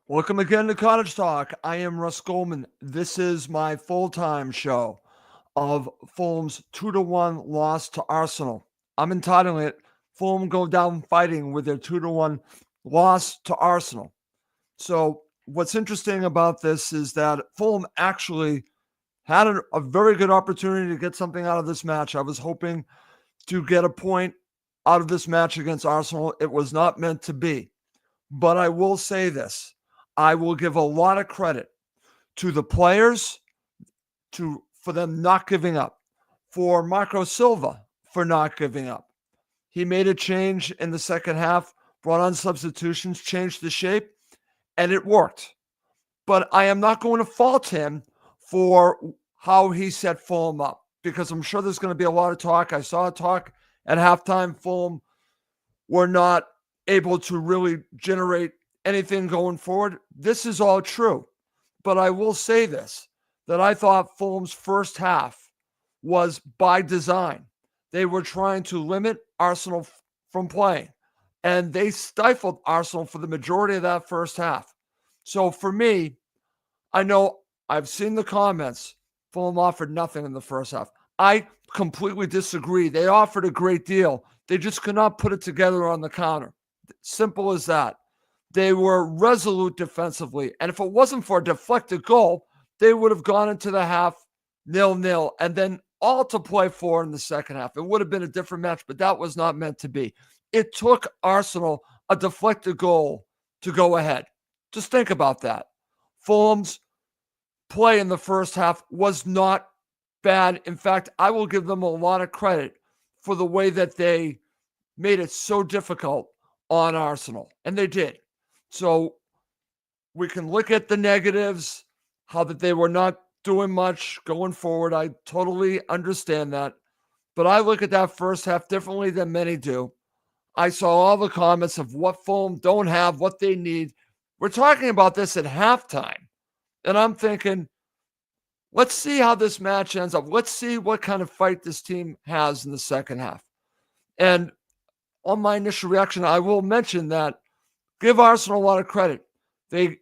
Welcome again to Cottage Talk. I am Russ Goldman. This is my full-time show of Fulham's 2-1 loss to Arsenal. I'm entitling it Fulham Go Down Fighting with their 2-1 loss to Arsenal. So what's interesting about this is that Fulham actually had a very good opportunity to get something out of this match. I was hoping to get a point out of this match against Arsenal. It was not meant to be. But I will say this. I will give a lot of credit to the players for them not giving up, for Marco Silva for not giving up. He made a change in the second half, brought on substitutions, changed the shape, and it worked. But I am not going to fault him for how he set Fulham up because I'm sure there's going to be a lot of talk. I saw a talk at halftime. Fulham were not able to really generate anything going forward. This is all true. But I will say this, that I thought Fulham's first half was by design. They were trying to limit Arsenal from playing, and they stifled Arsenal for the majority of that first half. So for me, I know I've seen the comments. Fulham offered nothing in the first half. I completely disagree. They offered a great deal. They just could not put it together on the counter. Simple as that. They were resolute defensively. And if it wasn't for a deflected goal, they would have gone into the half 0-0 and then all to play for in the second half. It would have been a different match, but that was not meant to be. It took Arsenal a deflected goal to go ahead. Just think about that. Fulham's play in the first half was not bad. In fact, I will give them a lot of credit for the way that they made it so difficult on Arsenal. And they did. So we can look at the negatives, how that they were not doing much going forward. I totally understand that. But I look at that first half differently than many do. I saw all the comments of what Fulham don't have, what they need. We're talking about this at halftime. And I'm thinking, let's see how this match ends up. Let's see what kind of fight this team has in the second half. And on my initial reaction, I will mention that give Arsenal a lot of credit. They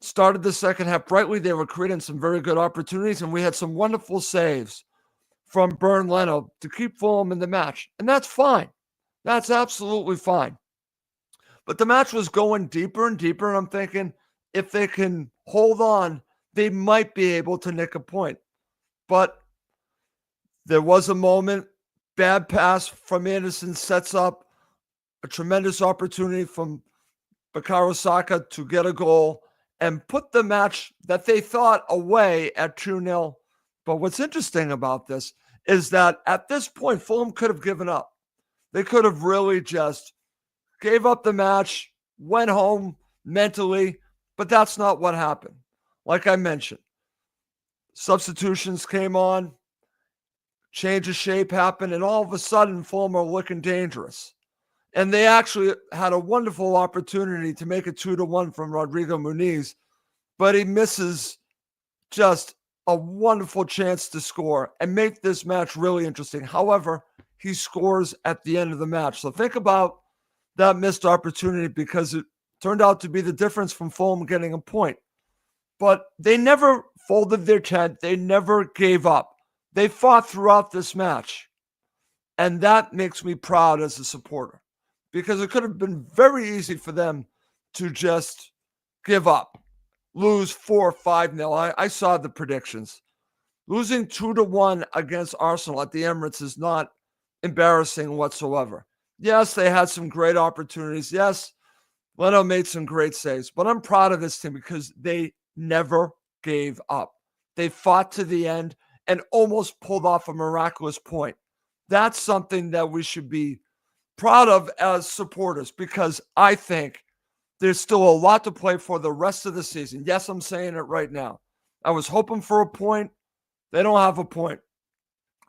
started the second half brightly. They were creating some very good opportunities, and we had some wonderful saves from Bernd Leno to keep Fulham in the match. And that's fine. That's absolutely fine. But the match was going deeper and deeper, and I'm thinking if they can hold on, they might be able to nick a point. But there was a moment, bad pass from Anderson sets up a tremendous opportunity from Bukayo Saka to get a goal and put the match that they thought away at 2-0. But what's interesting about this is that at this point, Fulham could have given up. They could have really just gave up the match, went home mentally, but that's not what happened. Like I mentioned, substitutions came on, change of shape happened, and all of a sudden, Fulham are looking dangerous. And they actually had a wonderful opportunity to make it 2-1 from Rodrigo Muniz, but he misses just a wonderful chance to score and make this match really interesting. However, he scores at the end of the match. So think about that missed opportunity because it turned out to be the difference from Fulham getting a point. But they never folded their tent. They never gave up. They fought throughout this match. And that makes me proud as a supporter because it could have been very easy for them to just give up, lose 4 or 5-0. I saw the predictions. Losing 2-1 against Arsenal at the Emirates is not embarrassing whatsoever. Yes, they had some great opportunities. Yes, Leno made some great saves, but I'm proud of this team because they never gave up. They fought to the end and almost pulled off a miraculous point. That's something that we should be proud of as supporters because I think there's still a lot to play for the rest of the season. Yes, I'm saying it right now. I was hoping for a point. They don't have a point.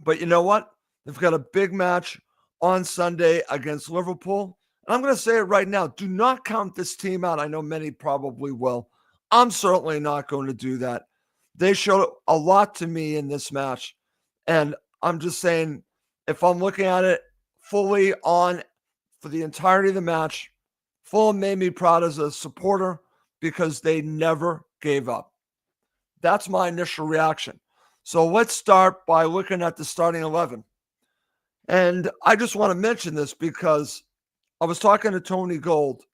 But you know what? They've got a big match on Sunday against Liverpool. And I'm going to say it right now. Do not count this team out. I know many probably will. I'm certainly not going to do that. They showed a lot to me in this match. And I'm just saying, if I'm looking at it fully on for the entirety of the match, Fulham made me proud as a supporter, because they never gave up. That's my initial reaction. So let's start by looking at the starting 11. And I just want to mention this because I was talking to Tony Gold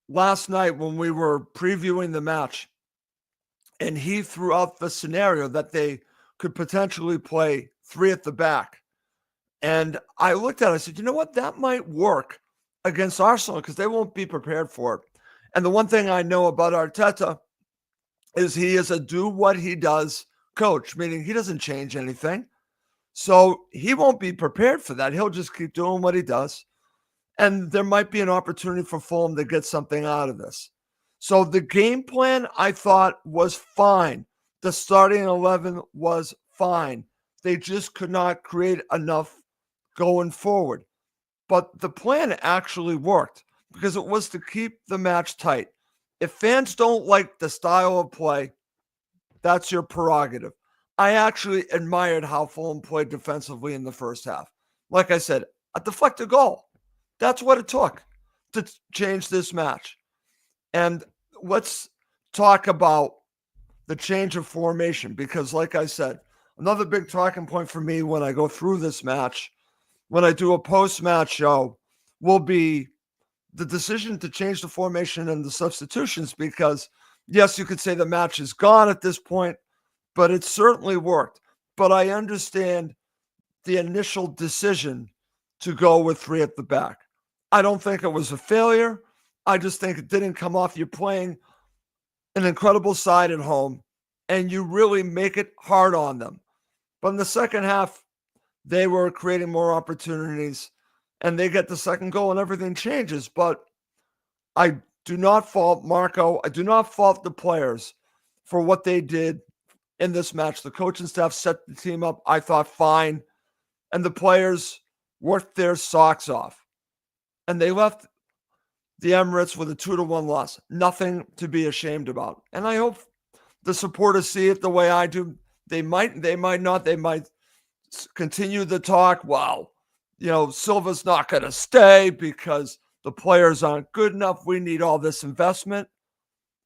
last night when we were previewing the match, and he threw out the scenario that they could potentially play three at the back. And I looked at it, I said, you know what? That might work against Arsenal because they won't be prepared for it. And the one thing I know about Arteta is he is a do what he does coach, meaning he doesn't change anything. So he won't be prepared for that. He'll just keep doing what he does. And there might be an opportunity for Fulham to get something out of this. So the game plan, I thought, was fine. The starting 11 was fine. They just could not create enough going forward. But the plan actually worked because it was to keep the match tight. If fans don't like the style of play, that's your prerogative. I actually admired how Fulham played defensively in the first half. Like I said, a deflected goal. That's what it took to change this match. And let's talk about the change of formation because, like I said, another big talking point for me when I go through this match, when I do a post-match show, will be the decision to change the formation and the substitutions because, yes, you could say the match is gone at this point, but it certainly worked. But I understand the initial decision to go with three at the back. I don't think it was a failure. I just think it didn't come off. You're playing an incredible side at home, and you really make it hard on them. But in the second half, they were creating more opportunities, and they get the second goal, and everything changes. But I do not fault Marco. I do not fault the players for what they did in this match. The coaching staff set the team up, I thought, fine, and the players worked their socks off. And they left the Emirates with a 2-1 loss. Nothing to be ashamed about. And I hope the supporters see it the way I do. They might not. They might continue the talk. Wow, Silva's not going to stay because the players aren't good enough. We need all this investment.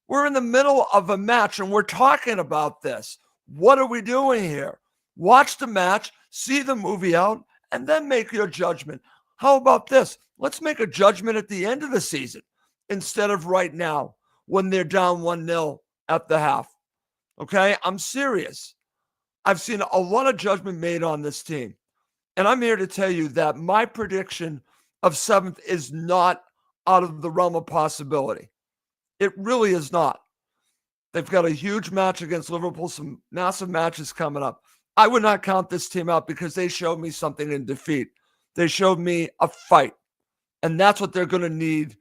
We're in the middle of a match and we're talking about this. What are we doing here? Watch the match, see the movie out, and then make your judgment. How about this? Let's make a judgment at the end of the season instead of right now when they're down 1-0 at the half. Okay? I'm serious. I've seen a lot of judgment made on this team. And I'm here to tell you that my prediction of 7th is not out of the realm of possibility. It really is not. They've got a huge match against Liverpool, some massive matches coming up. I would not count this team out because they showed me something in defeat. They showed me a fight. And that's what they're going to need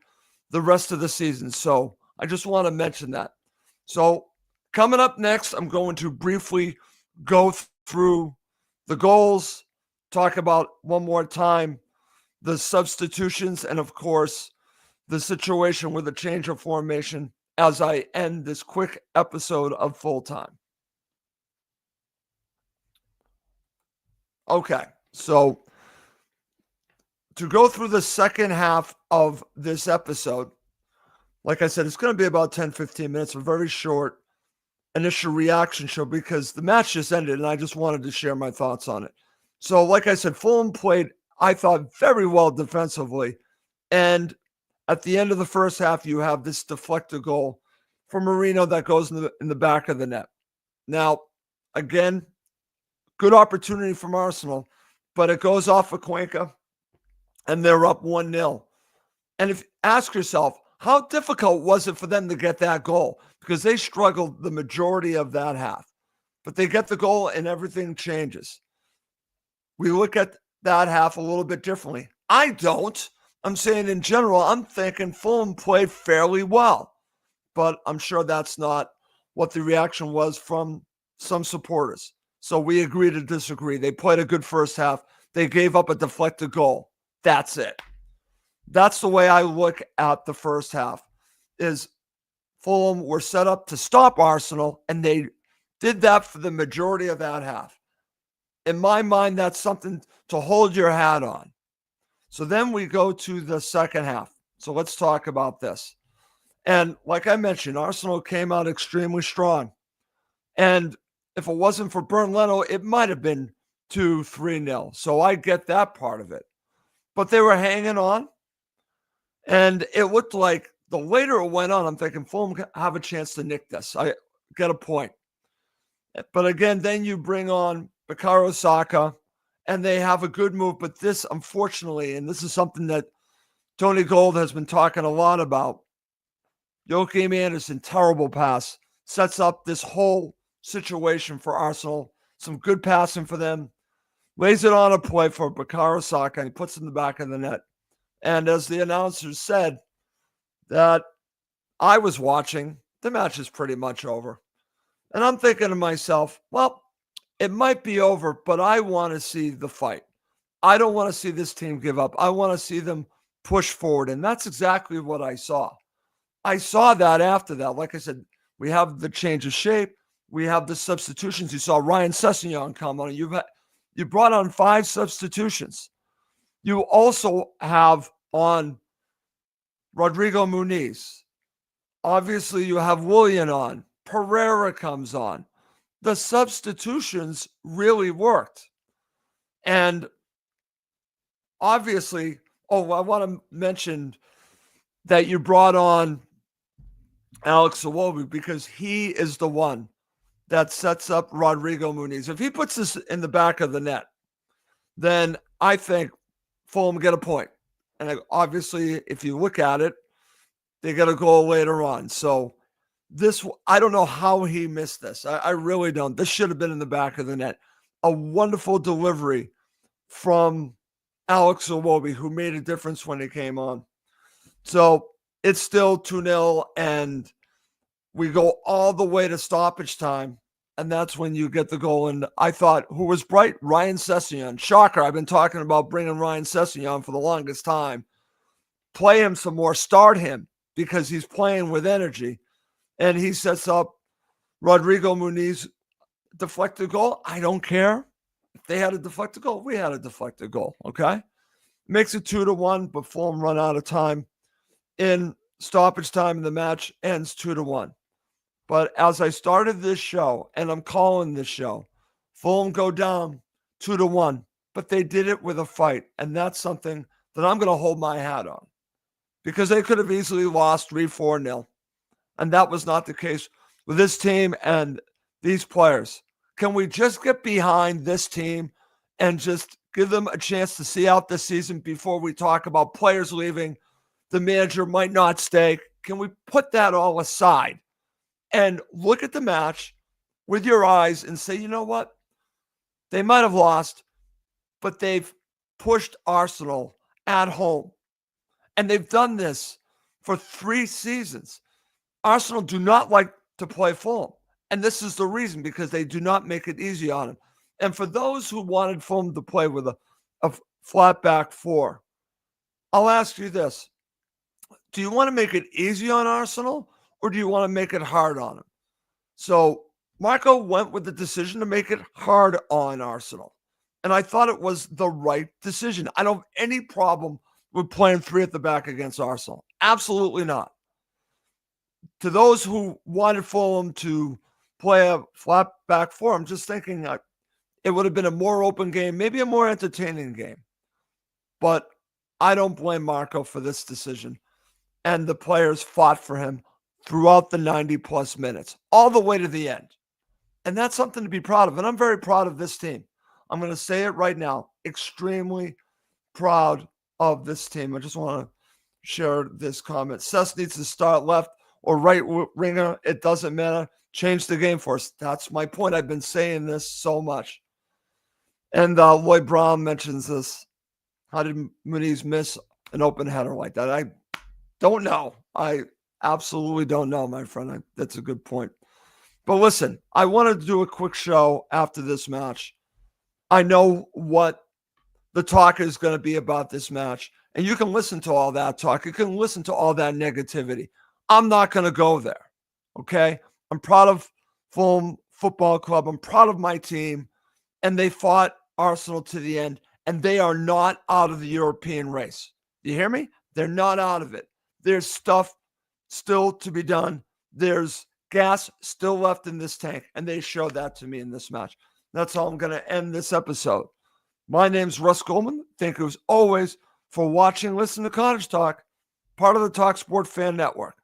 the rest of the season. So I just want to mention that. So coming up next, I'm going to briefly go through the goals, talk about one more time the substitutions, and of course, the situation with the change of formation as I end this quick episode of Full Time. Okay, so to go through the second half of this episode, like I said, it's going to be about 10, 15 minutes, a very short initial reaction show because the match just ended and I just wanted to share my thoughts on it. So like I said, Fulham played, I thought, very well defensively. And at the end of the first half, you have this deflected goal from Marino that goes in the back of the net. Now, again, good opportunity from Arsenal, but it goes off of Cuenca and they're up 1-0. And if ask yourself, how difficult was it for them to get that goal? Because they struggled the majority of that half. But they get the goal and everything changes. We look at that half a little bit differently. I don't. I'm saying in general, I'm thinking Fulham played fairly well. But I'm sure that's not what the reaction was from some supporters. So we agree to disagree. They played a good first half. They gave up a deflected goal. That's it. That's the way I look at the first half, is Fulham were set up to stop Arsenal, and they did that for the majority of that half. In my mind, that's something to hold your hat on. So then we go to the second half. So let's talk about this. And like I mentioned, Arsenal came out extremely strong. And if it wasn't for Bernd Leno, it might have been 2-3-0. So I get that part of it. But they were hanging on. And it looked like the later it went on, I'm thinking Fulham have a chance to nick this. I get a point. But again, then you bring on Bukayo Saka, and they have a good move. But this, unfortunately, and this is something that Tony Gold has been talking a lot about, Joachim Anderson, terrible pass, sets up this whole situation for Arsenal. Some good passing for them. Lays it on a play for Bukayo Saka, and he puts it in the back of the net. And as the announcer said that I was watching, the match is pretty much over. And I'm thinking to myself, well, it might be over, but I want to see the fight. I don't want to see this team give up. I want to see them push forward. And that's exactly what I saw. I saw that after that. Like I said, we have the change of shape. We have the substitutions. You saw Ryan Sessegnon come on. You brought on 5 substitutions. You also have on Rodrigo Muniz. Obviously, you have Willian on. Pereira comes on. The substitutions really worked. And obviously, I want to mention that you brought on Alex Iwobi because he is the one that sets up Rodrigo Muniz. If he puts this in the back of the net, then I think Fulham get a point. And obviously, if you look at it, they got a goal later on. So this, I don't know how he missed this. I really don't. This should have been in the back of the net. A wonderful delivery from Alex Iwobi, who made a difference when he came on. So it's still 2-0, and we go all the way to stoppage time, and that's when you get the goal. And I thought, who was bright? Ryan Sessegnon. Shocker. I've been talking about bringing Ryan Sessegnon for the longest time. Play him some more. Start him because he's playing with energy. And he sets up Rodrigo Muniz, deflected goal. I don't care. If they had a deflected goal, we had a deflected goal, okay? Makes it 2-1, but Fulham run out of time. In stoppage time, and the match ends 2-1. But as I started this show, and I'm calling this show, Fulham go down 2-1, but they did it with a fight. And that's something that I'm going to hold my hat on because they could have easily lost 3-4-0. And that was not the case with this team and these players. Can we just get behind this team and just give them a chance to see out this season before we talk about players leaving? The manager might not stay. Can we put that all aside and look at the match with your eyes and say, you know what? They might have lost, but they've pushed Arsenal at home. And they've done this for 3 seasons. Arsenal do not like to play Fulham. And this is the reason, because they do not make it easy on them. And for those who wanted Fulham to play with a flat back 4, I'll ask you this. Do you want to make it easy on Arsenal, or do you want to make it hard on them? So Marco went with the decision to make it hard on Arsenal. And I thought it was the right decision. I don't have any problem with playing 3 at the back against Arsenal. Absolutely not. To those who wanted Fulham to play a flat back 4, I'm just thinking it would have been a more open game, maybe a more entertaining game. But I don't blame Marco for this decision. And the players fought for him throughout the 90-plus minutes, all the way to the end. And that's something to be proud of. And I'm very proud of this team. I'm going to say it right now. Extremely proud of this team. I just want to share this comment. Sess needs to start left or right winger. It doesn't matter. Change the game for us. That's my point. I've been saying this so much. And Lloyd Brown mentions this. How did Muniz miss an open header like that? I don't know. I absolutely don't know, my friend. That's a good point. But listen, I wanted to do a quick show after this match. I know what the talk is going to be about this match. And you can listen to all that talk. You can listen to all that negativity. I'm not going to go there. Okay? I'm proud of Fulham Football Club. I'm proud of my team. And they fought Arsenal to the end. And they are not out of the European race. You hear me? They're not out of it. There's stuff still to be done. There's gas still left in this tank, and they showed that to me in this match. That's how I'm going to end this episode. My name's Russ Goldman. Thank you as always for watching, listening to Cottage Talk, part of the Talk Sport Fan Network.